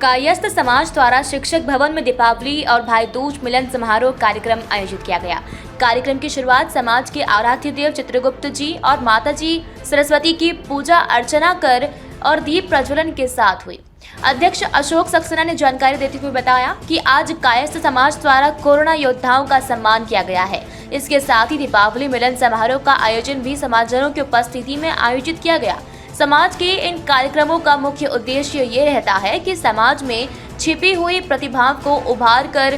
कायस्थ समाज द्वारा शिक्षक भवन में दीपावली और भाई दूज मिलन समारोह कार्यक्रम आयोजित किया गया। कार्यक्रम की शुरुआत समाज के आराध्य देव चित्रगुप्त जी और माता जी सरस्वती की पूजा अर्चना कर और दीप प्रज्वलन के साथ हुई। अध्यक्ष अशोक सक्सेना ने जानकारी देते हुए बताया कि आज कायस्थ समाज द्वारा कोरोना योद्धाओं का सम्मान किया गया है। इसके साथ ही दीपावली मिलन समारोह का आयोजन भी समाजजनों की उपस्थिति में आयोजित किया गया। समाज के इन कार्यक्रमों का मुख्य उद्देश्य ये रहता है कि समाज में छिपी हुई प्रतिभाओं को उभार कर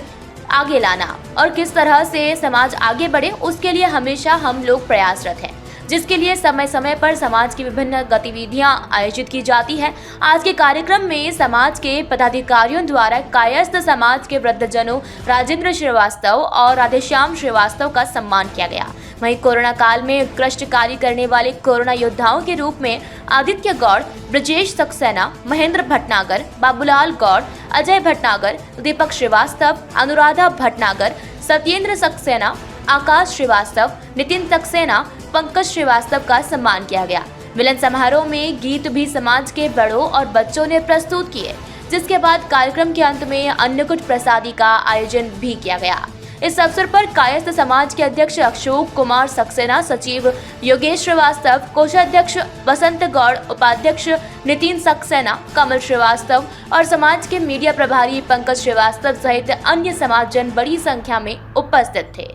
आगे लाना और किस तरह से समाज आगे बढ़े, उसके लिए हमेशा हम लोग प्रयासरत हैं, जिसके लिए समय समय पर समाज की विभिन्न गतिविधियां आयोजित की जाती है। आज के कार्यक्रम में समाज के पदाधिकारियों द्वारा कायस्थ समाज के वृद्धजनों राजेंद्र श्रीवास्तव और राधेश्याम श्रीवास्तव का सम्मान किया गया। वहीं कोरोना काल में उत्कृष्ट कार्य करने वाले कोरोना योद्धाओं के रूप में आदित्य गौड़, ब्रजेश सक्सेना, महेंद्र भटनागर, बाबूलाल गौड़, अजय भटनागर, दीपक श्रीवास्तव, अनुराधा भटनागर, सत्येंद्र सक्सेना, आकाश श्रीवास्तव, नितिन सक्सेना, पंकज श्रीवास्तव का सम्मान किया गया। मिलन समारोह में गीत भी समाज के बड़ों और बच्चों ने प्रस्तुत किए, जिसके बाद कार्यक्रम के अंत में अन्नकूट प्रसादी का आयोजन भी किया गया। इस अवसर पर कायस्थ समाज के अध्यक्ष अशोक कुमार सक्सेना, सचिव योगेश श्रीवास्तव, कोषाध्यक्ष बसंत गौड़, उपाध्यक्ष नितिन सक्सेना, कमल श्रीवास्तव और समाज के मीडिया प्रभारी पंकज श्रीवास्तव सहित अन्य समाजजन बड़ी संख्या में उपस्थित थे।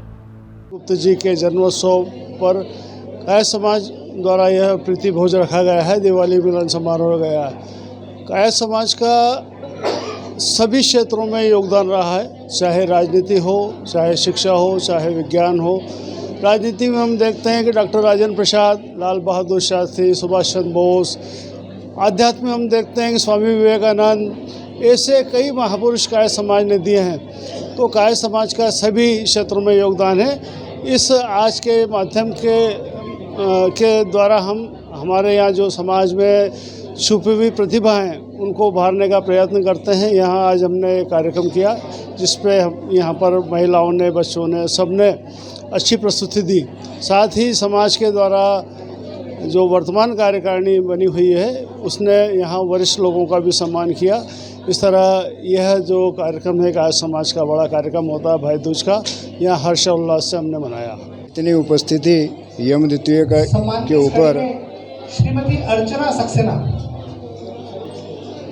गुप्त जी के जन्मोत्सव पर कायस्थ समाज द्वारा यह प्रीति भोज रखा गया है, दिवाली मिलन समारोह गया है। कायस्थ समाज का सभी क्षेत्रों में योगदान रहा है, चाहे राजनीति हो, चाहे शिक्षा हो, चाहे विज्ञान हो। राजनीति में हम देखते हैं कि डॉक्टर राजेंद्र प्रसाद, लाल बहादुर शास्त्री, सुभाष चंद्र बोस। आध्यात्म में हम देखते हैं कि स्वामी विवेकानंद, ऐसे कई महापुरुष कायस्थ समाज ने दिए हैं। तो कायस्थ समाज का सभी क्षेत्रों में योगदान है। इस आज के माध्यम के द्वारा हम हमारे यहाँ जो समाज में छुपी हुई प्रतिभा हैं उनको उभारने का प्रयत्न करते हैं। यहाँ आज हमने एक कार्यक्रम किया जिस पे यहाँ पर महिलाओं ने, बच्चों ने, सबने अच्छी प्रस्तुति दी। साथ ही समाज के द्वारा जो वर्तमान कार्यकारिणी बनी हुई है उसने यहाँ वरिष्ठ लोगों का भी सम्मान किया। इस तरह यह जो कार्यक्रम है कायस्थ समाज का बड़ा कार्यक्रम होता है भाई दूज का, यहाँ हर्षोल्लास से हमने मनाया। इतनी उपस्थिति यम द्वितीय के ऊपर श्रीमती अर्चना सक्सेना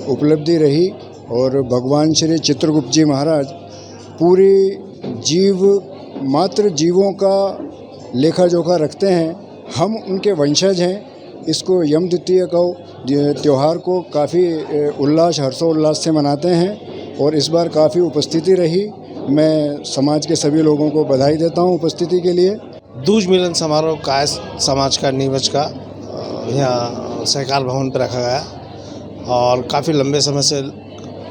उपलब्धि रही और भगवान श्री चित्रगुप्त जी महाराज पूरी मात्र जीवों का लेखा जोखा रखते हैं। हम उनके वंशज हैं। इसको यम द्वितीय को त्यौहार को काफ़ी उल्लास हर्षोल्लास से मनाते हैं और इस बार काफ़ी उपस्थिति रही। मैं समाज के सभी लोगों को बधाई देता हूं उपस्थिति के लिए। दूज मिलन समारोह कायस्थ समाज का नीवज का यहाँ सहकार भवन पर रखा गया और काफ़ी लंबे समय से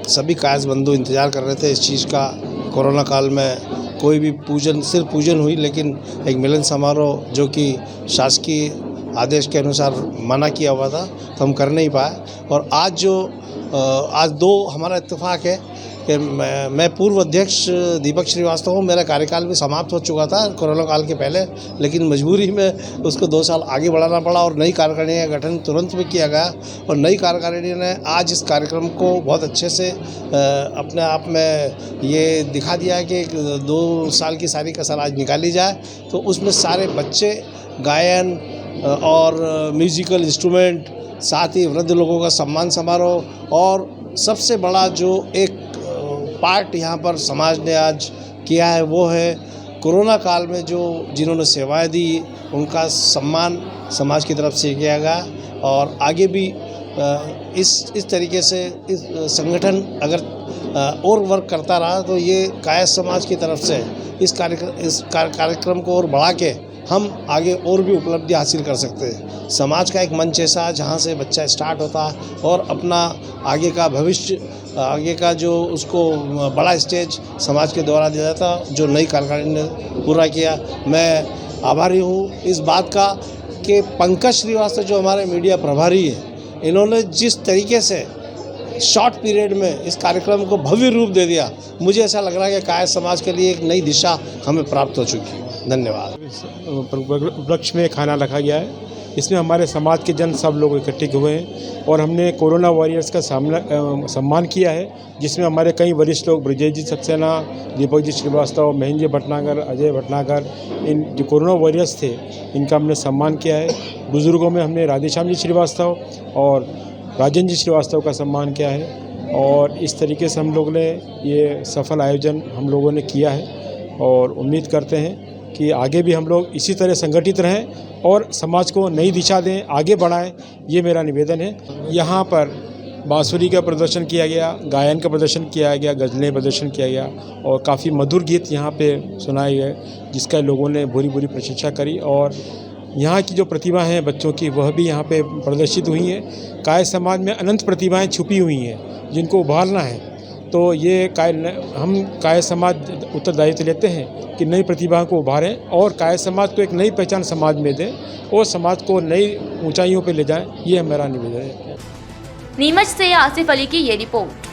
सभी कायस्थ बंधु इंतज़ार कर रहे थे इस चीज़ का। कोरोना काल में कोई भी सिर्फ पूजन हुई, लेकिन एक मिलन समारोह जो कि शासकीय आदेश के अनुसार मना किया हुआ था तो हम कर नहीं पाए। और आज दो हमारा इत्तेफाक है कि मैं पूर्व अध्यक्ष दीपक श्रीवास्तव हूँ। मेरा कार्यकाल भी समाप्त हो चुका था कोरोना काल के पहले, लेकिन मजबूरी में उसको 2 साल आगे बढ़ाना पड़ा और नई कार्यकारिणी का गठन तुरंत में किया गया। और नई कार्यकारिणी ने आज इस कार्यक्रम को बहुत अच्छे से अपने आप में ये दिखा दिया है कि 2 साल की सारी कसर आज निकाली जाए। तो उसमें सारे बच्चे गायन और म्यूज़िकल इंस्ट्रूमेंट, साथ ही वृद्ध लोगों का सम्मान समारोह और सबसे बड़ा जो एक पार्ट यहाँ पर समाज ने आज किया है वो है कोरोना काल में जिन्होंने सेवाएं दी उनका सम्मान समाज की तरफ से किया गया। और आगे भी इस तरीके से इस संगठन अगर और वर्क करता रहा तो ये कायस्थ समाज की तरफ से इस कार्यक्रम को और बढ़ा के हम आगे और भी उपलब्धि हासिल कर सकते हैं। समाज का एक मंच ऐसा जहाँ से बच्चा स्टार्ट होता है और अपना आगे का भविष्य, आगे का जो उसको बड़ा स्टेज समाज के द्वारा दिया जाता, जो नई कार्यकारिणी ने पूरा किया। मैं आभारी हूँ इस बात का कि पंकज श्रीवास्तव जो हमारे मीडिया प्रभारी है, इन्होंने जिस तरीके से शॉर्ट पीरियड में इस कार्यक्रम को भव्य रूप दे दिया, मुझे ऐसा लग रहा है कि कायस्थ समाज के लिए एक नई दिशा हमें प्राप्त हो चुकी है। धन्यवाद। वृक्ष में खाना रखा गया है इसमें हमारे समाज के जन सब लोग इकट्ठे हुए हैं और हमने कोरोना वॉरियर्स का सम्मान किया है, जिसमें हमारे कई वरिष्ठ लोग ब्रजेश जी सक्सेना, दीपक जी श्रीवास्तव, महेंद्र जी भटनागर, अजय भटनागर, इन जो कोरोना वॉरियर्स थे इनका हमने सम्मान किया है। बुज़ुर्गों में हमने राधेश्याम जी श्रीवास्तव और राजेंद्र जी श्रीवास्तव का सम्मान किया है और इस तरीके से हम लोग ने ये सफल आयोजन हम लोगों ने किया है और उम्मीद करते हैं कि आगे भी हम लोग इसी तरह संगठित रहें और समाज को नई दिशा दें, आगे बढ़ाएं, ये मेरा निवेदन है। यहाँ पर बांसुरी का प्रदर्शन किया गया, गायन का प्रदर्शन किया गया, गज़लें प्रदर्शन किया गया और काफ़ी मधुर गीत यहाँ पे सुनाए गए, जिसका लोगों ने बुरी बुरी प्रशंसा करी और यहाँ की जो प्रतिभा हैं बच्चों की वह भी यहाँ पे प्रदर्शित हुई हैं। काय समाज में अनंत प्रतिभाएं छुपी हुई हैं जिनको उभारना है, तो ये हम काय समाज उत्तरदायित्व लेते हैं कि नई प्रतिभाओं को उभारें और काय समाज को एक नई पहचान समाज में दें और समाज को नई ऊंचाइयों पे ले जाएं, ये मेरा निवेदन है। नीमच से आसिफ अली की ये रिपोर्ट।